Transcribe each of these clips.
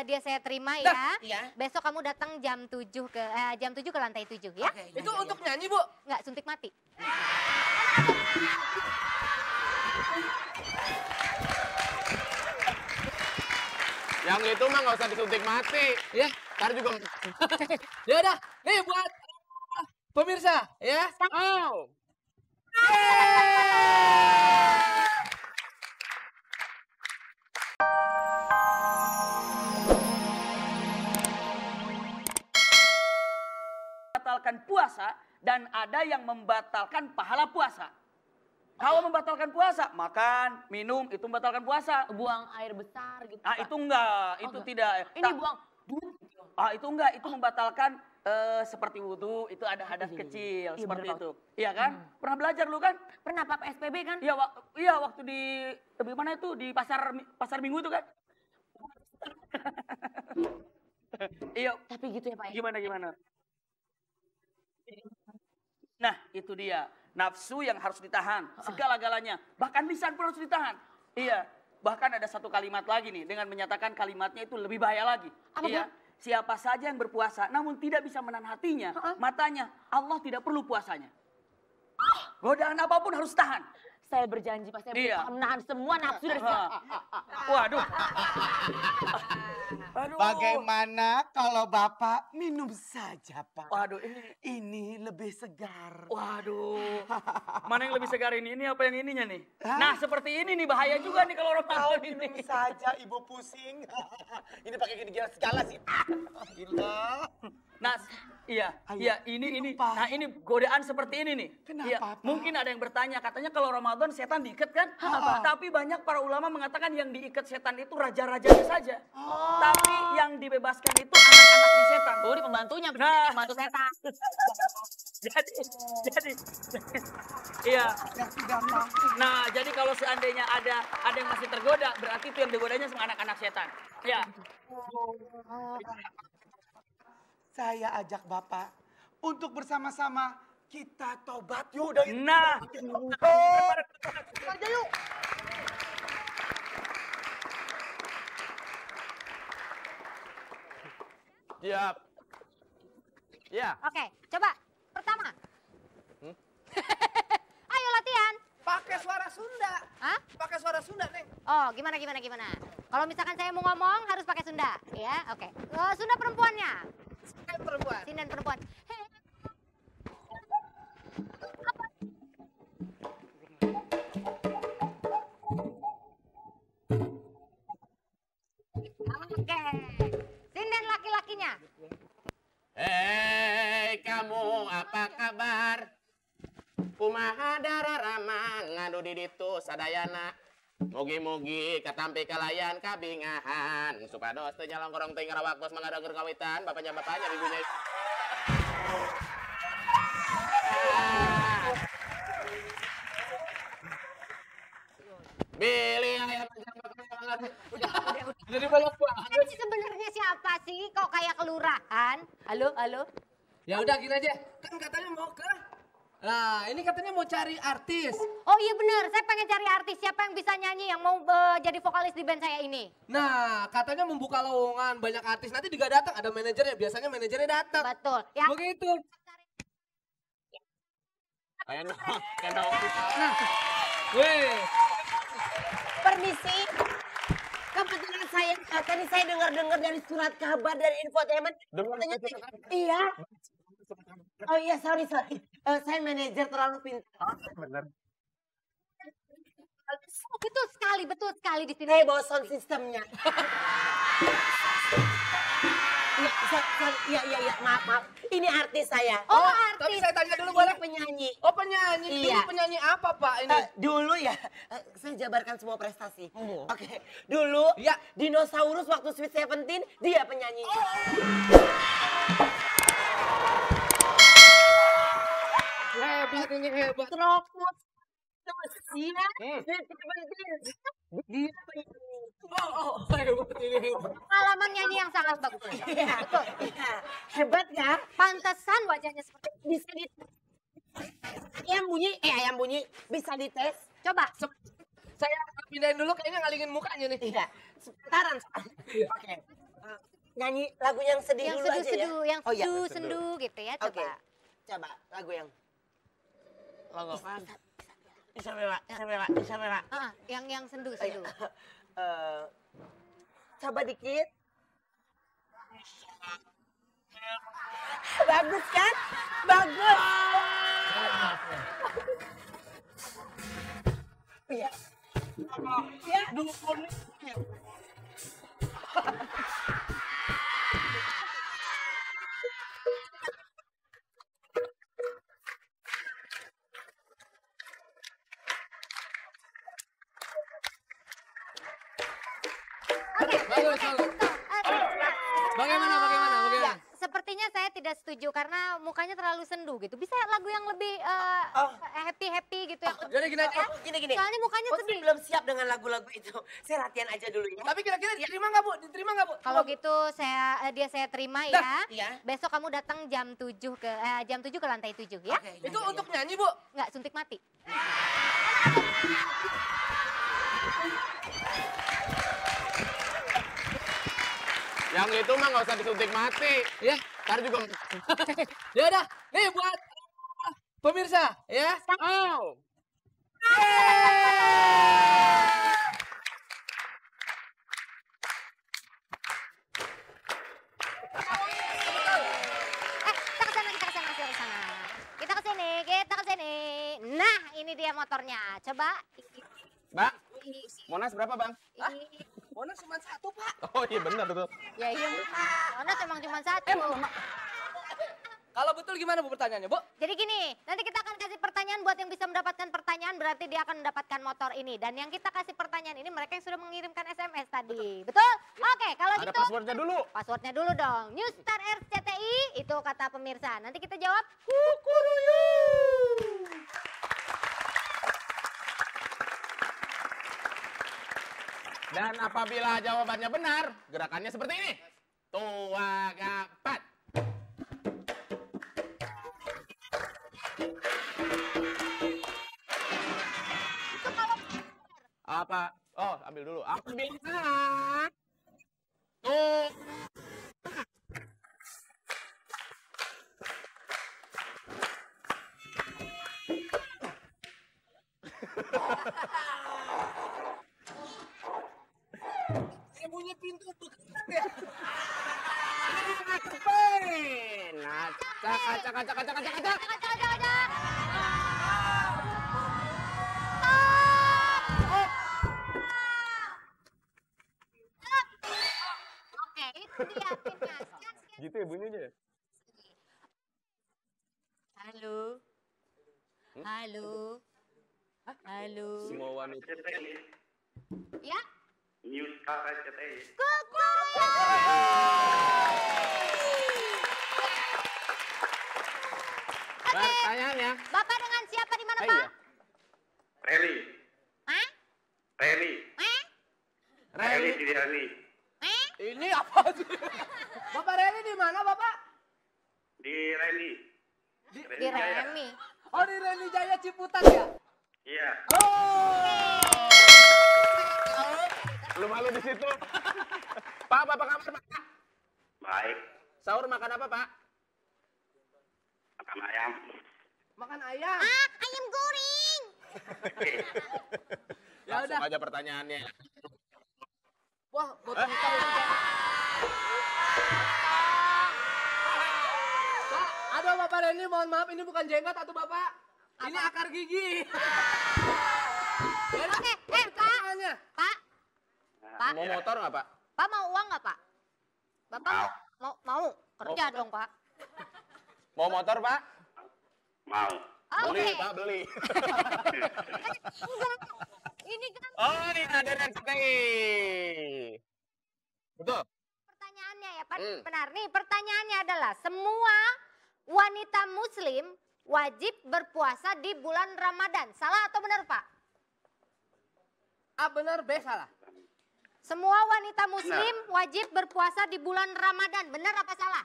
dia saya terima ya. Iya. Besok kamu datang jam 7 ke lantai 7 ya. Oke, Itu untuk nyanyi, Bu? Enggak, suntik mati. Yang itu mah nggak usah disuntik mati. Ya. Ntar juga. Ya udah, nih buat pemirsa ya. Oh. Membatalkan puasa dan ada yang membatalkan pahala puasa. Kalau membatalkan puasa, makan, minum itu membatalkan puasa. Buang air besar gitu. Ah itu enggak, itu tidak. Ini buang Ah itu enggak, itu membatalkan seperti wudhu, itu ada hadas kecil seperti bener, itu. Iya kan? Pernah belajar lu kan? pernah Pak SPB kan? Iya, waktu di mana itu di pasar Minggu itu kan? Iya. Tapi gitu ya Pak ya. Gimana? Nah, itu dia. Nafsu yang harus ditahan, segala-galanya. Bahkan lisan pun harus ditahan. Iya, bahkan ada satu kalimat lagi nih, dengan menyatakan kalimatnya itu lebih bahaya lagi. Apa, iya, siapa saja yang berpuasa, namun tidak bisa menahan hatinya, matanya, Allah tidak perlu puasanya. Godaan apapun harus tahan. Saya berjanji Pak, saya Iya. menahan semua nafsu dari saya. Waduh. Aduh. Bagaimana kalau Bapak minum saja, Pak? Waduh, Ini lebih segar. waduh. Mana yang lebih segar ini? Ini apa yang ininya nih? Nah, seperti ini nih bahaya juga nih kalau Ramadan ini. Minum saja, Ibu pusing. Ini pakai gini-gini segala sih. Gila. Nah, iya, ini. Pak. Nah, ini godaan seperti ini nih. Kenapa, Iya, Pak? mungkin ada yang bertanya, katanya kalau Ramadan setan diikat kan? Tapi banyak para ulama mengatakan yang diikat setan itu raja-rajanya saja. Tapi yang dibebaskan itu anak-anaknya setan. Oh, ini pembantunya, Nah. pembantu setan. jadi, iya. Nah, jadi kalau seandainya ada yang masih tergoda, berarti itu yang digodanya sama anak-anak setan. Ya. Saya ajak Bapak untuk bersama-sama kita tobat yuk dari Nah. aja yuk. Siap. Ya. Oke, coba. Pertama. Ayo latihan. Pakai suara Sunda. Hah? Pakai suara Sunda, Neng. Oh, gimana? Kalau misalkan saya mau ngomong harus pakai Sunda, ya? Oke. Sunda perempuannya. Perempuan. Sinden perempuan. Hei. Oke. Sinden laki-lakinya. Hei kamu apa kabar? Kumaha dararama ngadu di ditu sadayana. Mugi-mugi katampi kalayan kabingahan. Supados teu nyalongkorong teu ngarawaktos mangadager kawitan bapaknya ibunya. Billy ayam banget. Jadi banyak banget. Ini sebenarnya siapa sih? Kok kayak kelurahan? Halo? Ya udah gini aja. Kan katanya mau ke. Nah, ini katanya mau cari artis. Oh iya benar, saya pengen cari artis siapa yang bisa nyanyi yang mau jadi vokalis di band saya ini. Nah, katanya membuka lowongan banyak artis. Nanti juga datang ada manajernya. Biasanya manajernya datang. Betul. Yang Begitu. Ayo kena. Nah, weh. Permisi. Kebetulan tadi saya dengar dari surat kabar dari infotainment. Katanya, iya. Oh iya, sorry. Saya manajer terlalu pintar. Bener. betul sekali di sini. Saya bawa sound sistemnya. Iya, maaf. Ini artis saya. Oh, Tapi artis. saya tanya dulu boleh? Penyanyi. Oh penyanyi, Iya. dulu penyanyi apa Pak ini? Dulu ya, saya jabarkan semua prestasi. Oke, dulu Ya. dinosaurus waktu Sweet Seventeen, dia penyanyi. Hebat ini hebat. Terobos. Iya, Sweet Seventeen. Dia penyanyi. Hebat ini hebat. Pengalaman nyanyi yang sangat bagus. Iya, iya. Hebat ya? Pantesan wajahnya seperti itu. Bisa dites. Ayam bunyi bisa dites. Coba. Saya pindahin dulu kayaknya ngalingin mukanya nih. Iya, seputaran. Oke. Nyanyi lagu yang sedih Yang dulu aja ya. seduh-seduh, yang Oh, iya. sendu gitu ya, Oke. coba. Coba lagu yang Lagu apaan? Isabella. Yang Oh, sendu-sendu. iya. Coba dikit. Bagus kan? Bagus. Iya. Ya. Bagus, bagus. Bagaimana? Ya, sepertinya saya tidak setuju karena mukanya terlalu sendu gitu. Bisa lagu yang lebih happy gitu ya. Jadi gini aja. Gini. Soalnya mukanya Oh, sedih. belum siap dengan lagu-lagu itu. Saya latihan aja dulu ya. Tapi kira-kira diterima nggak Bu? Diterima nggak Bu? Kalau gitu saya terima ya. Iya. Besok kamu datang jam 7 ke lantai 7 ya. Oke, Itu iya, untuk iya. nyanyi Bu? Enggak, suntik mati. Yang itu mah nggak usah disuntik mati. Ya. Ntar juga. Ya udah. Nih buat pemirsa ya. Oh. Kita ke sini. Nah, ini dia motornya. Coba. Bang, Monas berapa bang? Monas cuma satu Pak. Oh iya benar tuh. Ya iya, Monas emang cuma satu. Kalau betul gimana Bu pertanyaannya Bu? Jadi gini, nanti kita akan kasih pertanyaan buat yang bisa mendapatkan pertanyaan berarti dia akan mendapatkan motor ini. Dan yang kita kasih pertanyaan ini mereka yang sudah mengirimkan SMS tadi. Betul? Oke, kalau Ada gitu passwordnya dulu. passwordnya dulu dong. New Star RCTI itu kata pemirsa. Nanti kita jawab Dan apabila jawabannya benar, gerakannya seperti ini. Tua gapat. Apa? Oh, ambil dulu. Ambil. Tuh. Saya punya pintu bekas. Nah, cak. Oke, itu dia pinnya. Sekian. Gitu ya bunyinya. Halo. Halo. Halo. Semua wanita. Ya. News RCTI. Pertanyaannya. Bapak dengan siapa di mana, Ah, Pak? iya. Rally. Hah? Rally. Rally di Rally. Ini apa sih? Bapak Reni di mana Bapak? Di Rally. Di Remi. Oh di Reni Jaya Ciputat ya? Iya. Lu malu di situ. Pak, apa kabar, Pak? Baik. Sahur makan apa, Pak? Makan ayam. Makan ayam. Ayam goreng. Ya udah. Langsung aja pertanyaannya. Wah, botol hitam itu Pak. Pak, aduh Bapak Reni, mohon maaf ini bukan jenggot atau Bapak. Ini akar gigi. Oke, Pak. Pertanyaannya. Pak. Pak. Mau motor nggak, Pak? Pak mau uang nggak, Pak? Bapak mau kerja dong, Pak. Mau motor, Pak? Mau. Oke. Beli, Pak, beli. Ini kan Oh, ini ada RCTI. Betul. pertanyaannya ya, Pak. Benar nih, pertanyaannya adalah semua wanita muslim wajib berpuasa di bulan Ramadan. Salah atau benar, Pak? A benar, B salah. Semua wanita muslim wajib berpuasa di bulan Ramadan. Benar apa salah?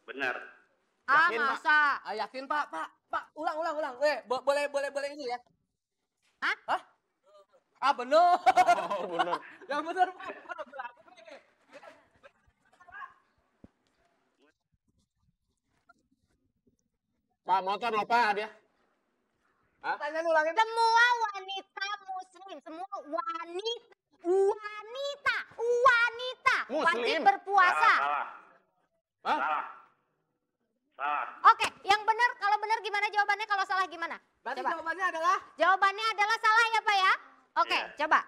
Benar. Yakin, Pak? Masa? Yakin Pak? Pak, ulang. Boleh ini ya. Hah? Ah benar. Oh, benar. Yang benar Pak. Pak motor lupa dia. Hah? Tanya ulangin. Semua wanita muslim, semua wanita wajib Muslim? berpuasa. Salah. Hah? Salah. Salah. Oke, yang benar, kalau benar gimana jawabannya, kalau salah gimana? Berarti Coba. jawabannya adalah Jawabannya adalah salah ya Pak ya? Oke, Iya. coba.